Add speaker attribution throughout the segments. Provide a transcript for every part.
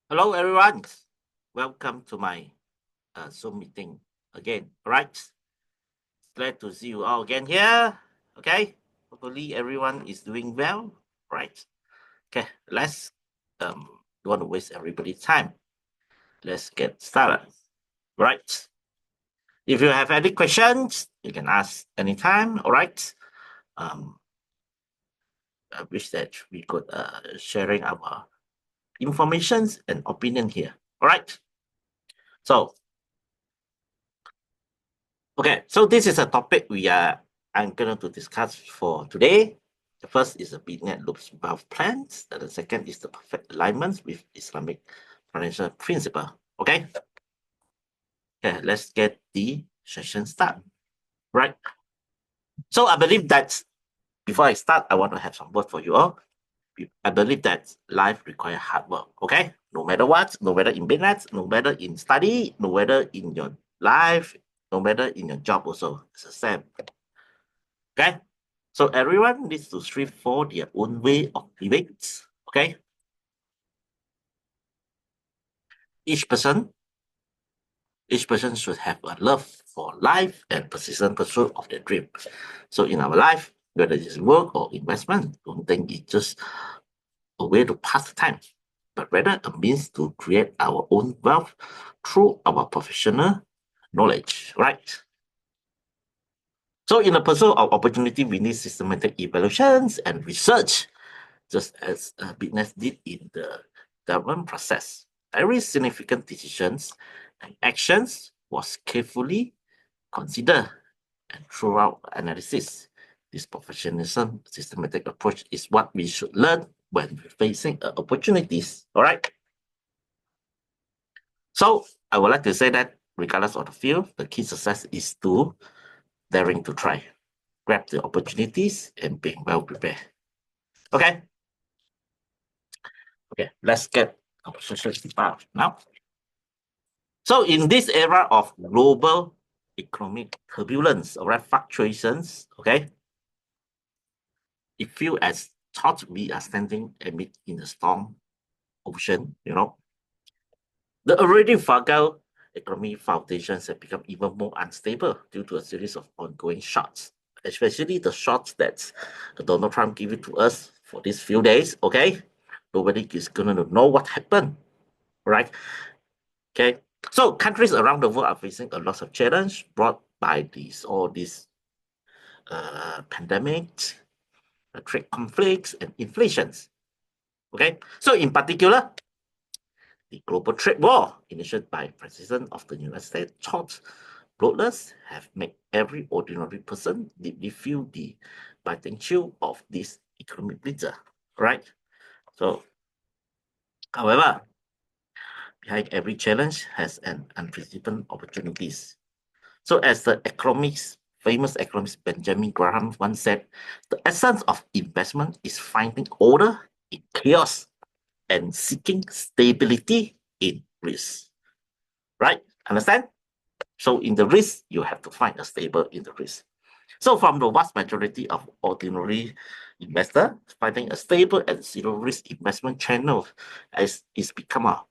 Speaker 1: Hello, everyone. Welcome to my Zoom meeting again. All right. Glad to see you all again here. Okay. Hopefully, everyone is doing well. Right. Okay. Let's don't want to waste everybody's time. Let's get started. Right. If you have any questions, you can ask anytime. All right. Um, I wish that we could sharing our informations and opinion here. All right. So okay, so this is a topic I'm going to discuss for today. The first is the BitNest Loop's wealth plans, and the second is the perfect alignments with Islamic financial principle. Okay, let's get the session started. Right. So I believe that before I start, I want to have some words for you all. I believe that life requires hard work. Okay, no matter what, no matter in business, no matter in study, no matter in your life, no matter in your job also, it's the same. Okay, so everyone needs to strive for their own way of living. Okay, each person, each person should have a love for life and persistent pursuit of their dream. So in our life, whether it's work or investment, don't think it's just a way to pass the time, but rather a means to create our own wealth through our professional knowledge. Right. So in the pursuit of opportunity, we need systematic evaluations and research, just as BitNest did in the development process. Every significant decisions and actions was carefully considered and throughout analysis. This professionalism, systematic approach is what we should learn when facing opportunities. All right. So I would like to say that regardless of the field, the key success is to daring to try, grab the opportunities, and being well prepared. Okay. Okay, let's get our social started now. So in this era of global economic turbulence, all right, fluctuations, okay, it feels as thought we are standing amid in a storm ocean, The already fragile economic foundations have become even more unstable due to a series of ongoing shocks, especially the shocks that Donald Trump gave it to us for these few days, okay? Nobody is going to know what happened, right? Okay, so countries around the world are facing a lot of challenge brought by all these pandemics, trade conflicts, and inflations. Okay, so in particular, the global trade war initiated by President of the United States, George Bloodless, have made every ordinary person deeply feel the biting chill of this economic blizzard. Right. So, however, behind every challenge has an unprecedented opportunities. So as the famous economist Benjamin Graham once said, the essence of investment is finding order in chaos and seeking stability in risk. Right? Understand? So in the risk, you have to find a stable in the risk. So from the vast majority of ordinary investor, finding a stable and zero risk investment channel is become a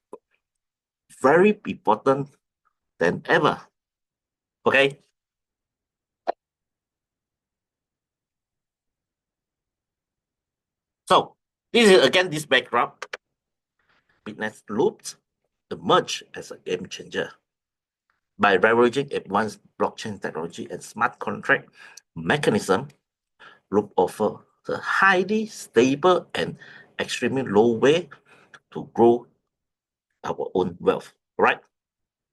Speaker 1: very important than ever. Okay. So this is again this backdrop. BitNest Loop emerged as a game changer by leveraging advanced blockchain technology and smart contract mechanism. Loop offer the highly stable and extremely low way to grow our own wealth, right?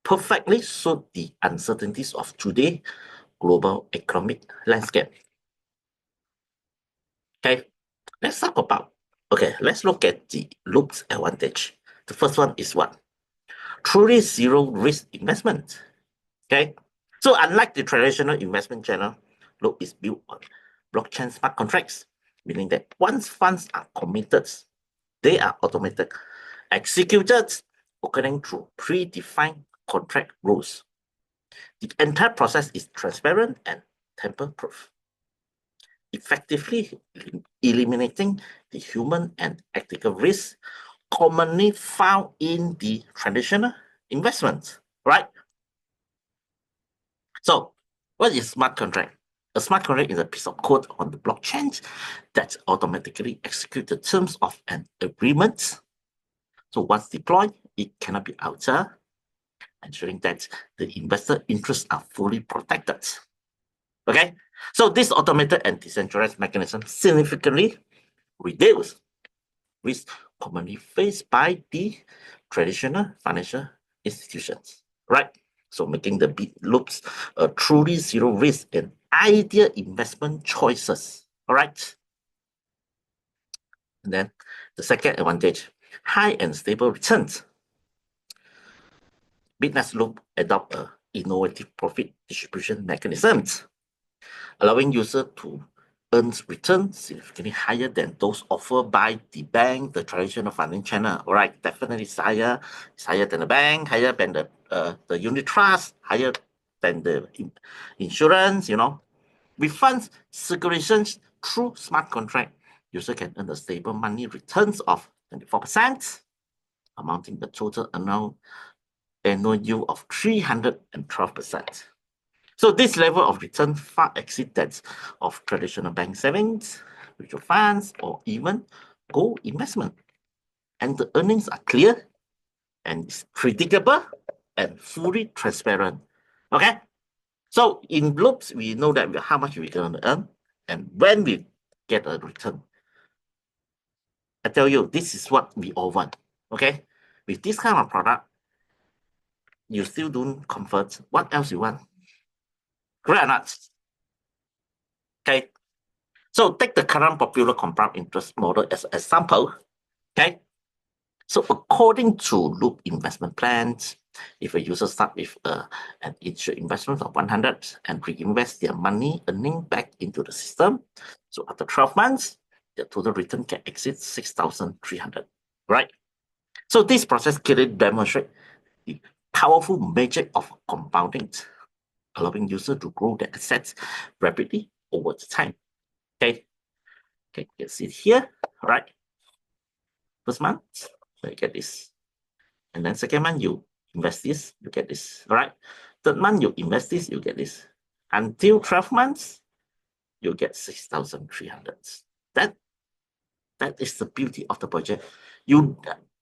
Speaker 1: Perfectly suit the uncertainties of today global economic landscape. Okay, let's talk about. Okay, let's look at the Loop's advantage. The first one is what? Truly zero risk investment. Okay, so unlike the traditional investment channel, Loop is built on blockchain smart contracts, meaning that once funds are committed, they are automated, executed according to predefined contract rules. The entire process is transparent and tamper-proof, effectively eliminating the human and ethical risks commonly found in the traditional investments, right? So, what is smart contract? A smart contract is a piece of code on the blockchain that automatically executes the terms of an agreement. So once deployed, it cannot be altered, ensuring that the investor interests are fully protected. Okay, so this automated and decentralized mechanism significantly reduce risk commonly faced by the traditional financial institutions, right? So making the bit loops a truly zero risk and ideal investment choices, all right? And then the second advantage, high and stable returns. BitNest Loop adopt a innovative profit distribution mechanisms, allowing users to earn returns significantly higher than those offered by the bank, the traditional funding channel. All right, definitely it's higher than the bank, higher than the unit trust, higher than the insurance, you know. With funds circulations through smart contract, user can earn a stable money returns of 24%, amounting the total annual yield of 312%. So this level of return far exceeds that of traditional bank savings, mutual funds, or even gold investment. And the earnings are clear and it's predictable and fully transparent. Okay? So in loops, we know that how much we're going to earn and when we get a return. I tell you, this is what we all want. Okay? With this kind of product, you still don't convert. What else you want? Correct or not? Okay. So take the current popular compound interest model as an example. Okay. So according to Loop investment plans, if a user start with an initial investment of 100 and reinvest their money earning back into the system, so after 12 months, the total return can exceed 6,300, right? So this process clearly demonstrates the powerful magic of compounding, allowing users to grow their assets rapidly over the time. Okay, you can see it here, all right? First month, so you get this. And then second month, you invest this, you get this, all right? Third month, you invest this, you get this. Until 12 months, you get 6,300. That is the beauty of the project. You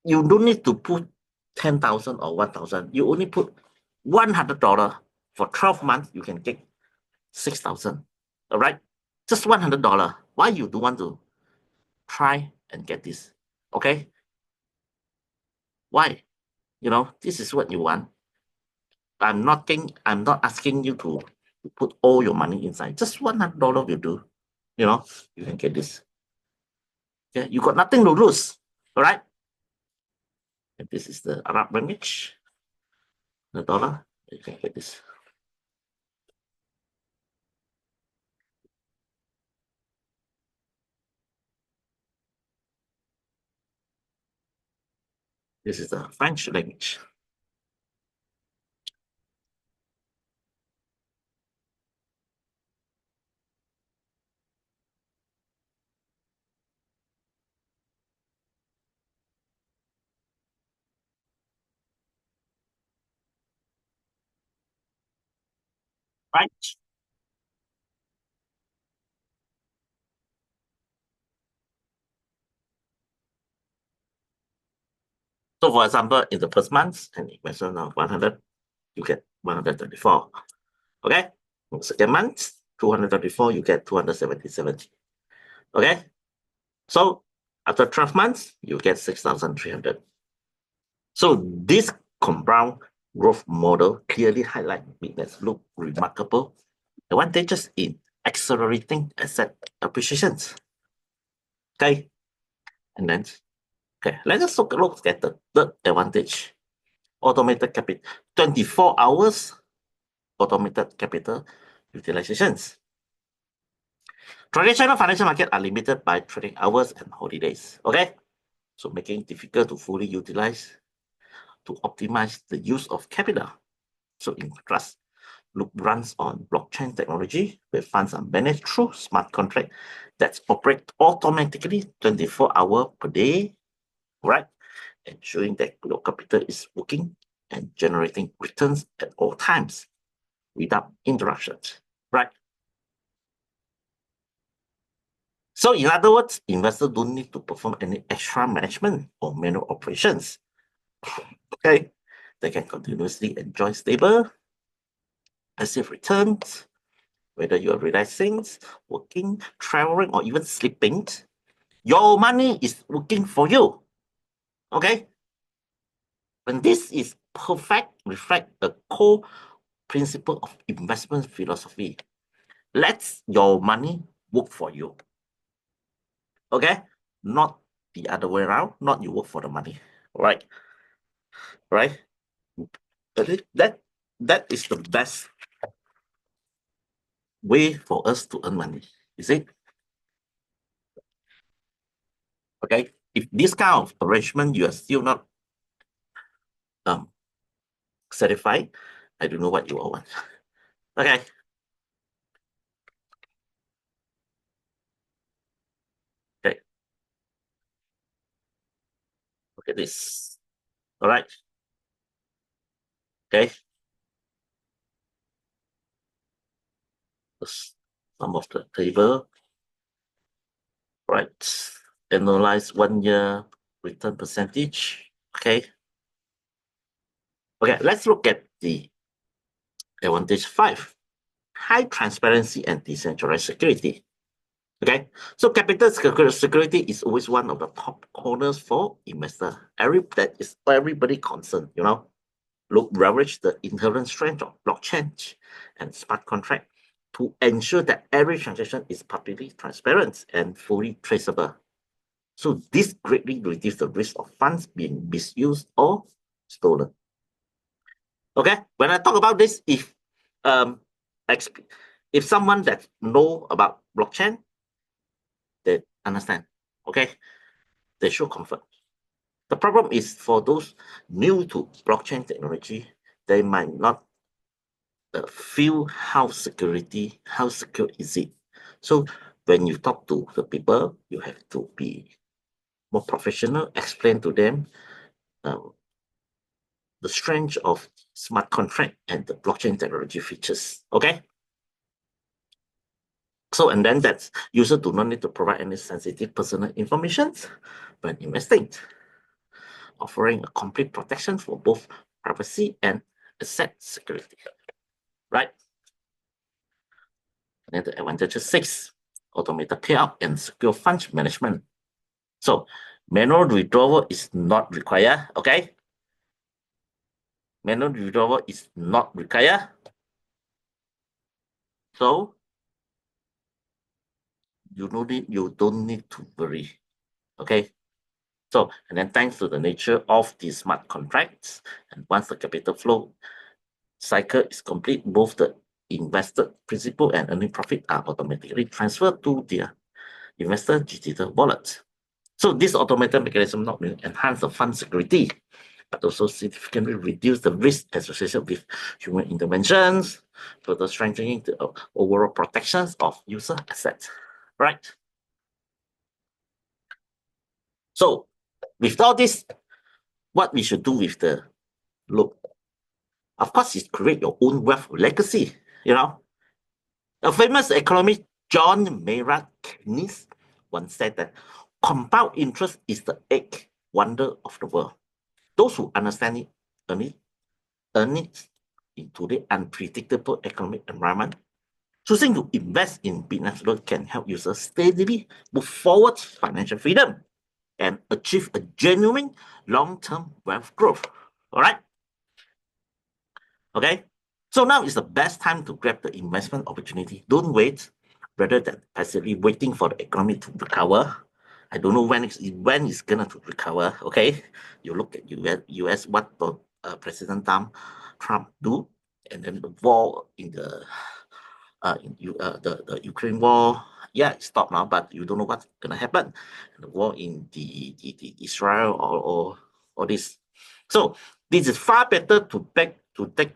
Speaker 1: don't need to put 10,000 or 1,000. You only put $100 for 12 months, you can get 6,000, all right? Just $100. Why you don't want to try and get this? Okay? Why? You know, this is what you want. I'm not asking you to put all your money inside. Just $100 will do. You know, you can get this. Okay, you got nothing to lose. All right. And this is the Arab ringgit, the dollar. You can get this. This is the French language. Right. So for example, in the first month, an investment of 100, you get 134. Okay. Second month, 234, you get 277. Okay. So after 12 months, you get 6,300. So this compound growth model clearly highlights BitNest Loop remarkable advantages in accelerating asset appreciations. Okay. And then, okay, let us look at the third advantage. Automated capital, 24 hours automated capital utilizations. Traditional financial markets are limited by trading hours and holidays. Okay. So making it difficult to fully utilize to optimize the use of capital. So in contrast, Loop runs on blockchain technology where funds are managed through smart contracts that operate automatically 24 hours per day, right? ensuring that your capital is working and generating returns at all times without interruptions, right? So in other words, investors don't need to perform any extra management or manual operations. Okay, they can continuously enjoy stable, passive returns, whether you're relaxing, working, traveling, or even sleeping. Your money is working for you. Okay, and this is perfect reflect the core principle of investment philosophy. Let your money work for you. Okay, not the other way around. Not you work for the money. Right, right. That is the best way for us to earn money. Is it? Okay. If this kind of arrangement you are still not satisfied, I don't know what you all want. Okay. Okay. Look at this. All right. Okay. Some of the table. Right. Analyze 1 year return percentage. Okay. Okay. Let's look at the advantage 5. High transparency and decentralized security. Okay, so capital security is always one of the top corners for investor. That is everybody concerned, you know. Leverage the inherent strength of blockchain and smart contract to ensure that every transaction is publicly transparent and fully traceable. So this greatly reduces the risk of funds being misused or stolen. Okay, when I talk about this, if someone that know about blockchain, they understand. Okay, they show comfort. The problem is for those new to blockchain technology, they might not feel how secure is it. So when you talk to the people, you have to be more professional, explain to them the strength of smart contract and the blockchain technology features. Okay. So, and then that user do not need to provide any sensitive personal information when investing, offering a complete protection for both privacy and asset security, right? And then the advantage 6, automated payout and secure funds management. So manual withdrawal is not required, okay? Manual withdrawal is not required. So you don't need to worry, okay? So, and then thanks to the nature of the smart contracts, and once the capital flow cycle is complete, both the invested principal and earning profit are automatically transferred to their investor digital wallet. So this automated mechanism not only enhance the fund security, but also significantly reduce the risk associated with human interventions, further strengthening the overall protections of user assets, right? So with all this, what we should do with the loop? Of course, is create your own wealth legacy, you know. A famous economist, John Maynard Keynes, once said that compound interest is the eighth wonder of the world. Those who understand it earn it in today's unpredictable economic environment. Choosing to invest in BitNest Loop can help users steadily move forward financial freedom and achieve a genuine long-term wealth growth. All right? Okay? So now is the best time to grab the investment opportunity. Don't wait, rather than passively waiting for the economy to recover. I don't know when it's gonna to recover. Okay, you look at US what President Trump do, and then the war in the the Ukraine war. Yeah, it stopped now, but you don't know what's gonna happen. The war in the Israel or this. So this is far better to take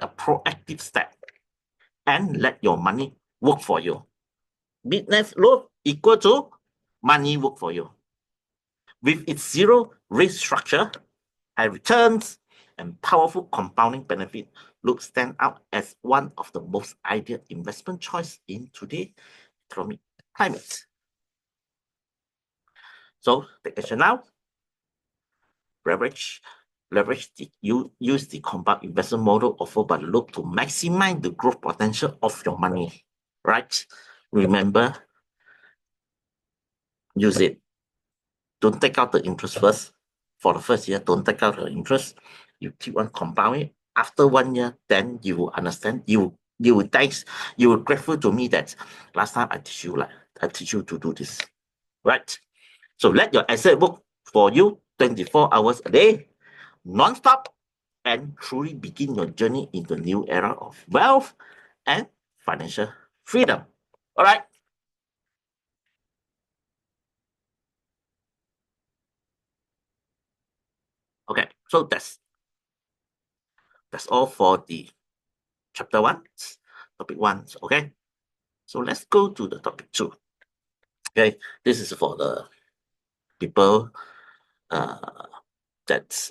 Speaker 1: a proactive step and let your money work for you. BitNest Loop equal to money work for you. With its zero risk structure, high returns, and powerful compounding benefit, Loop stand out as one of the most ideal investment choice in today's economic climate. So take action now. Use the compound investment model offered by Loop to maximize the growth potential of your money. Right? Remember, use it. Don't take out the interest first. For the first year, don't take out the interest. You keep on compounding. After 1 year, then you will understand. You will grateful to me that last time I teach you to do this. Right? So let your asset work for you 24 hours a day, non-stop, and truly begin your journey in the new era of wealth and financial freedom. All right. Okay, so that's all for the chapter 1, topic 1. Okay, so let's go to the topic 2. Okay, this is for the people that's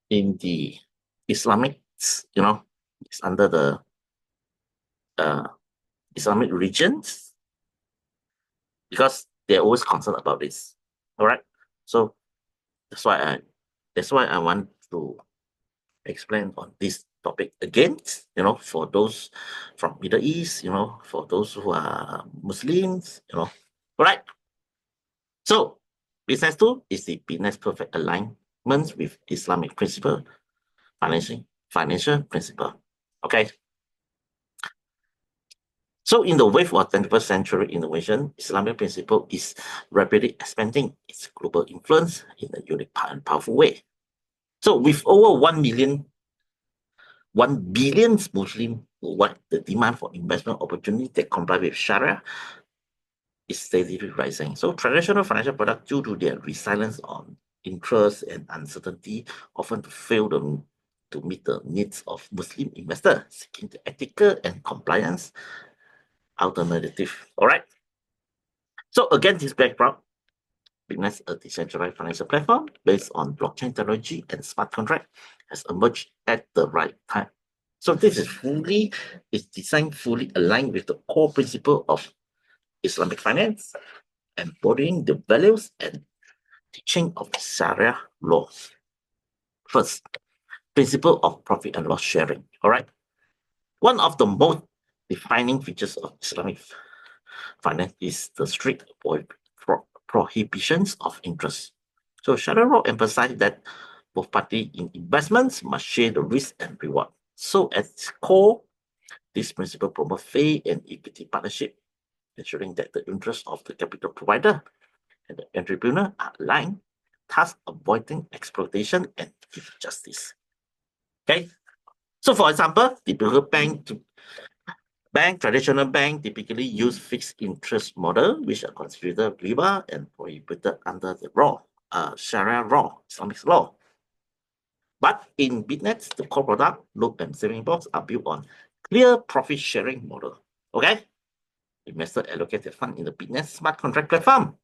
Speaker 1: in the Islamic, it's under the Islamic regions, because they're always concerned about this. All right, so that's why I want to explain on this topic again, for those from Middle East, for those who are Muslims, right? So business tool is the BitNest perfect alignment with Islamic principle, financial principle. Okay. So in the wave of 21st century innovation, Islamic principle is rapidly expanding its global influence in a unique and powerful way. So with over 1 billion Muslims worldwide, the demand for investment opportunities that comply with Sharia is steadily rising. So traditional financial products, due to their resilience on interest and uncertainty, often fail to meet the needs of Muslim investors seeking the ethical and compliance alternative. All right. So against this background, BitNest, a decentralized financial platform based on blockchain technology and smart contract, has emerged at the right time. So this is designed fully aligned with the core principle of Islamic finance, embodying the values and teaching of Sharia law. First, principle of profit and loss sharing. All right. One of the most defining features of Islamic finance is the strict prohibitions of interest. So Sharia law emphasizes that both parties in investments must share the risk and reward. So at its core, this principle promotes fair and equity partnership, ensuring that the interests of the capital provider and the entrepreneur are aligned, thus avoiding exploitation and injustice. Okay, so for example, typical traditional bank typically use fixed interest model, which are considered riba and prohibited under the law, Sharia law, Islamic law. But in BitNest, the core product, Loop and Saving Box are built on clear profit sharing model. Okay, investor allocate their fund in the BitNest smart contract platform,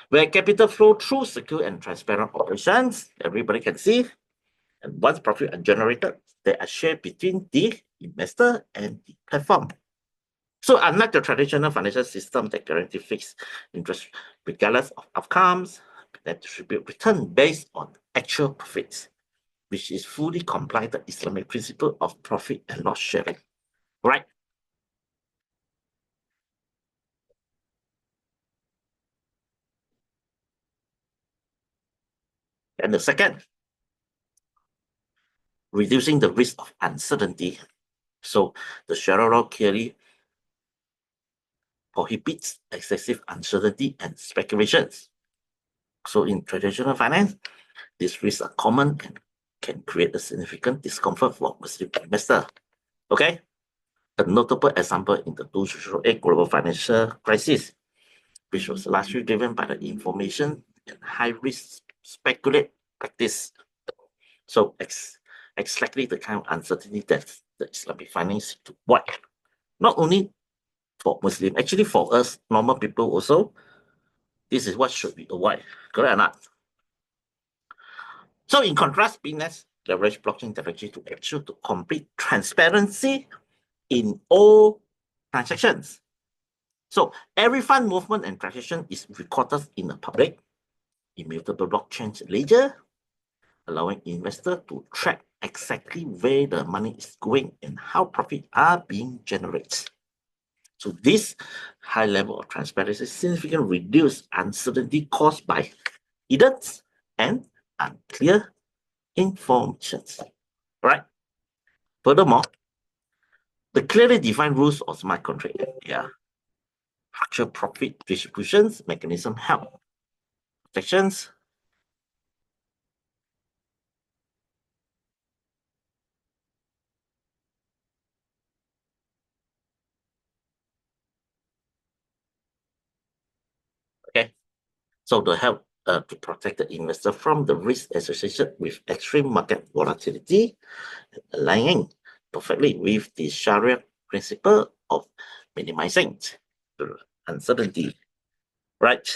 Speaker 1: where capital flow through secure and transparent operations, everybody can see. And once profit are generated, they are shared between the investor and the platform. So unlike the traditional financial system that guarantee fixed interest regardless of outcomes, that distribute return based on actual profits, which is fully compliant with the Islamic principle of profit and loss sharing. Right? And the second, reducing the risk of uncertainty. So the Sharia law clearly prohibits excessive uncertainty and speculations. So in traditional finance, these risks are common and can create a significant discomfort for Muslim investors. Okay? A notable example in the 2008 global financial crisis, which was largely driven by the information and high-risk speculate practice. So exactly the kind of uncertainty that the Islamic finance to avoid. Not only for Muslim, actually for us, normal people also, this is what should be avoided. Correct or not? So in contrast, BitNest leverage blockchain technology to ensure to complete transparency in all transactions. So every fund movement and transaction is recorded in a public, immutable blockchain ledger, allowing investors to track exactly where the money is going and how profits are being generated. So this high level of transparency significantly reduces uncertainty caused by hidden and unclear informations. Right? Furthermore, the clearly defined rules of smart contract, structured profit distributions mechanism help protections. Okay, so to help to protect the investor from the risk associated with extreme market volatility, aligning perfectly with the Sharia principle of minimizing the uncertainty. Right?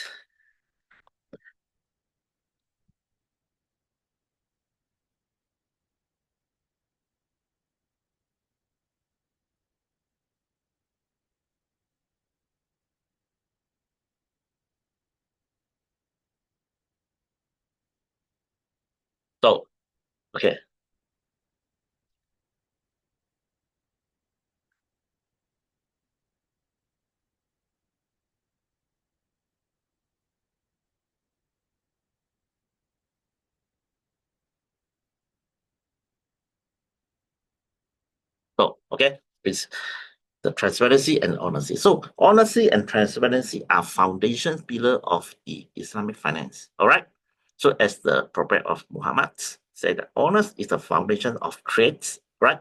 Speaker 1: So, okay. So, okay, it's the transparency and honesty. So, honesty and transparency are foundation pillar of the Islamic finance. All right. So, as the Prophet of Muhammad said, that honest is the foundation of trades. Right.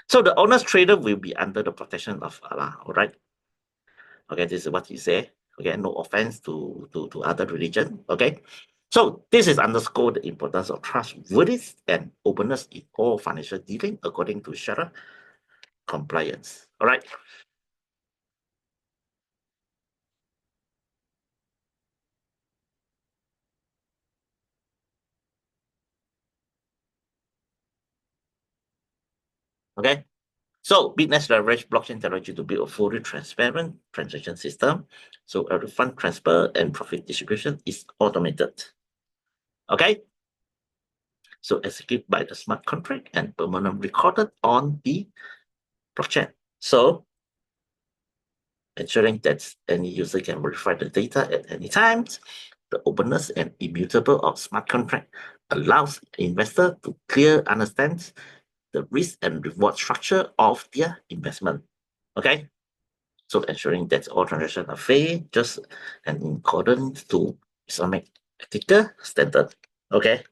Speaker 1: So, the honest trader will be under the protection of Allah. All right. Okay, this is what he said. Okay, no offense to other religion. Okay. So this is underscore the importance of trustworthiness and openness in all financial dealing according to Sharia compliance. All right. Okay. So BitNest leverage blockchain technology to build a fully transparent transaction system. So every fund transfer and profit distribution is automated. Okay. So executed by the smart contract and permanent recorded on the blockchain. So ensuring that any user can verify the data at any time. The openness and immutable of smart contract allows investor to clear understand the risk and reward structure of their investment. Okay. So ensuring that all transactions are fair, just and in accordance to Islamic ethical standard. Okay.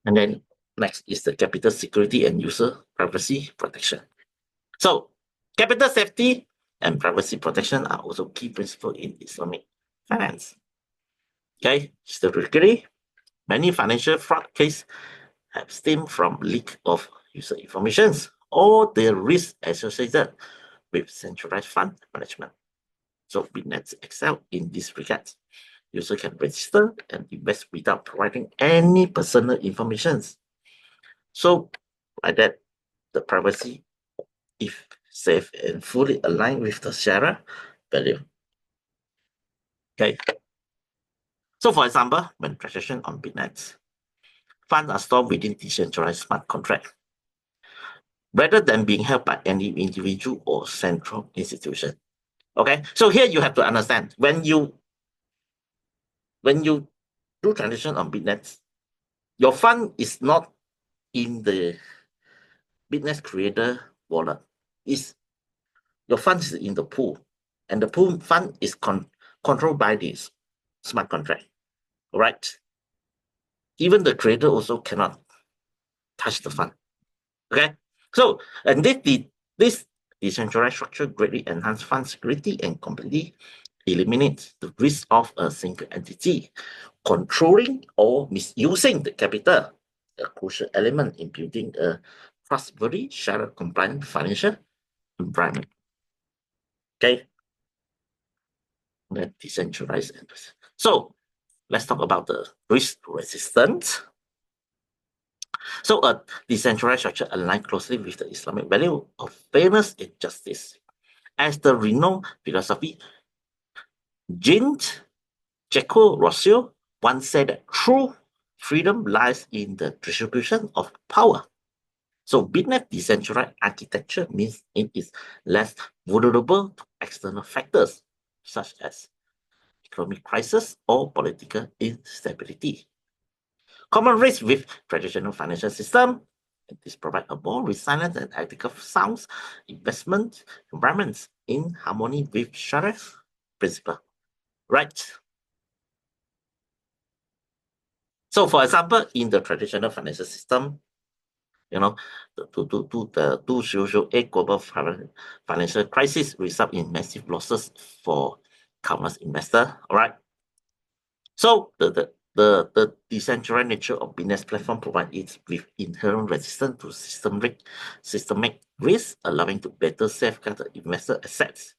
Speaker 1: And then next is the capital security and user privacy protection. So capital safety and privacy protection are also key principles in Islamic finance. Okay, historically, many financial fraud cases have stemmed from leak of user information or the risk associated with centralized fund management. So BitNet excel in this regard. User can register and invest without providing any personal information. So like that, the privacy is safe and fully aligned with the Sharia value. Okay. So for example, when transaction on BitNet, funds are stored within decentralized smart contract rather than being held by any individual or central institution. Okay, so here you have to understand when you do transaction on BitNet, your fund is not in the BitNet creator wallet. Is your fund is in the pool, and the pool fund is controlled by this smart contract. All right. Even the creator also cannot touch the fund. Okay. So and this decentralized structure greatly enhance fund security and completely eliminates the risk of a single entity controlling or misusing the capital, a crucial element in building a trustworthy, Sharia compliant financial environment. Okay, then decentralized. So let's talk about the risk resistance. So a decentralized structure aligned closely with the Islamic value of fairness and justice. As the renowned philosophy Jean-Jacques Rousseau once said that true freedom lies in the distribution of power. So BitNest decentralized architecture means it is less vulnerable to external factors such as economic crisis or political instability. Common risk with traditional financial system, this provide a more resilient and ethical sound investment environments in harmony with Sharia principle. Right. So, for example, in the traditional financial system, the 2008 global financial crisis result in massive losses for countless investors. All right. So the decentralized nature of BitNest platform provides it with inherent resistance to systemic risk, allowing to better safeguard the investor assets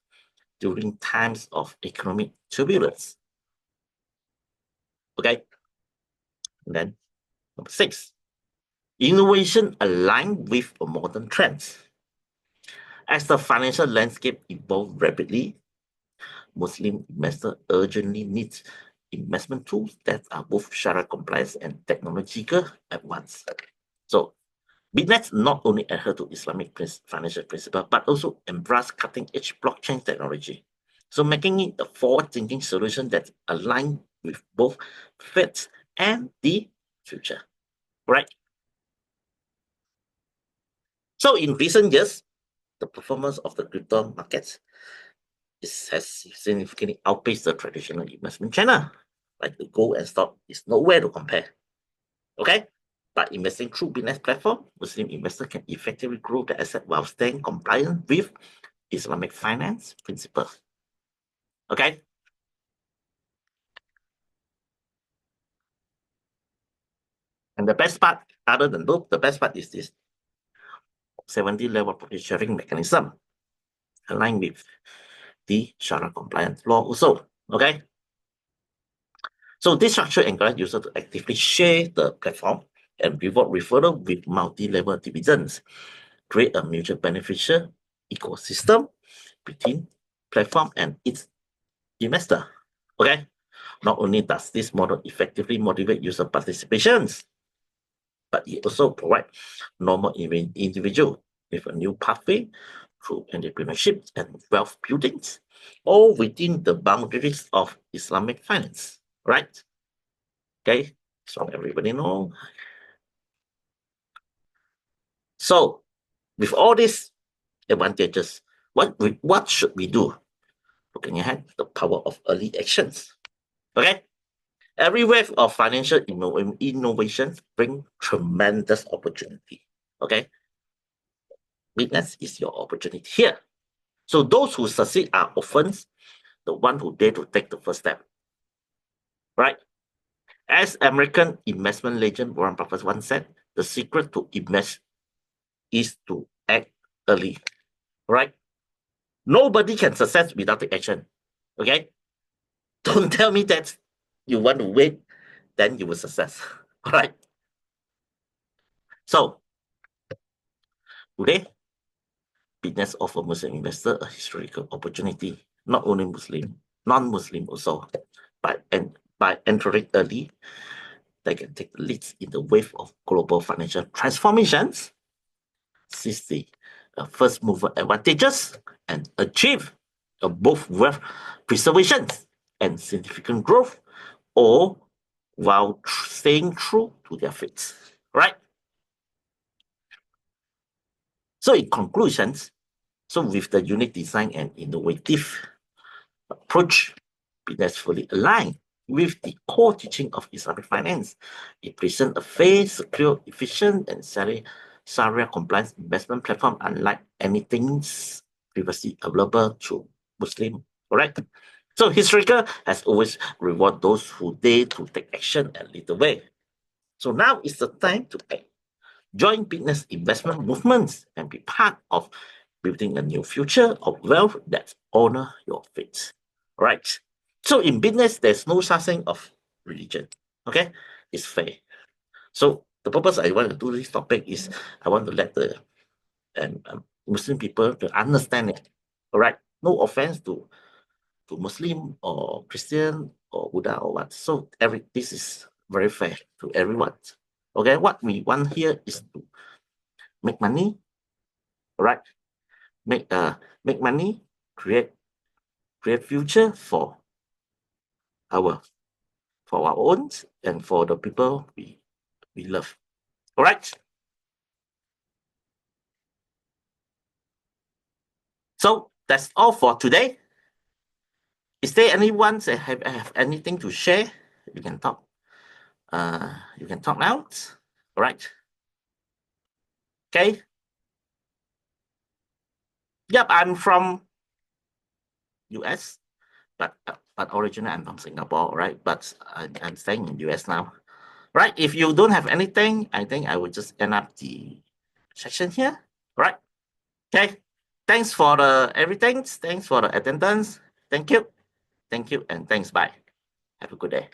Speaker 1: during times of economic turbulence. Okay. And then number 6, innovation aligned with modern trends. As the financial landscape evolves rapidly, Muslim investors urgently need investment tools that are both Sharia compliant and technological at once. So, BitNest not only adhere to Islamic financial principles, but also embrace cutting-edge blockchain technology. So, making it a forward-thinking solution that aligns with both faith and the future. Right? So, in recent years, the performance of the crypto markets has significantly outpaced the traditional investment channel. Like the gold and stock is nowhere to compare. Okay? But investing through BitNest platform, Muslim investors can effectively grow the asset while staying compliant with Islamic finance principles. Okay? And the best part, other than those, the best part is this 70 level profit sharing mechanism aligned with the Sharia compliant law also. Okay? So this structure encourages users to actively share the platform and reward referral with multi-level dividends, create a mutual beneficial ecosystem between platform and its investor. Okay, not only does this model effectively motivate user participations, but it also provides normal individual with a new pathway through entrepreneurship and wealth building, all within the boundaries of Islamic finance. Right? Okay, so everybody know. So, with all these advantages, what should we do? Looking ahead, the power of early actions. Okay, every wave of financial innovations bring tremendous opportunity. Okay, BitNest is your opportunity here. So those who succeed are often the one who dare to take the first step. Right? As American investment legend Warren Buffett once said, the secret to invest is to act early. Right? Nobody can success without the action. Okay? Don't tell me that you want to wait, then you will success. All right? So, today, BitNest offers Muslim investors a historical opportunity, not only Muslim, non-Muslim also. By entering early, they can take the lead in the wave of global financial transformations, seize the first mover advantages, and achieve both wealth preservation and significant growth, all while staying true to their faith. Right? So in conclusions, so with the unique design and innovative approach, BitNest fully aligned with the core teaching of Islamic finance. It presents a fair, secure, efficient, and Sharia-compliant investment platform unlike anything previously available to Muslim. Correct? So historical has always rewarded those who dare to take action and lead the way. So now is the time to act. Join BitNest investment movements and be part of building a new future of wealth that honor your faith. Right. So in business, there's no such thing of religion. Okay, it's fair. So the purpose I want to do this topic is I want to let the Muslim people to understand it. All right, no offense to Muslim or Christian or Buddha or what. So this is very fair to everyone. Okay, what we want here is to make money. All right, make money, create future for our own and for the people we love. All right. So that's all for today. Is there anyone that have anything to share? You can talk. You can talk now. All right. Okay. Yep, I'm from US, but originally I'm from Singapore, right? But I'm staying in US now. Right. If you don't have anything, I think I will just end up the section here. Right. Okay. Thanks for the everything. Thanks for the attendance. Thank you. Thank you and thanks. Bye. Have a good day.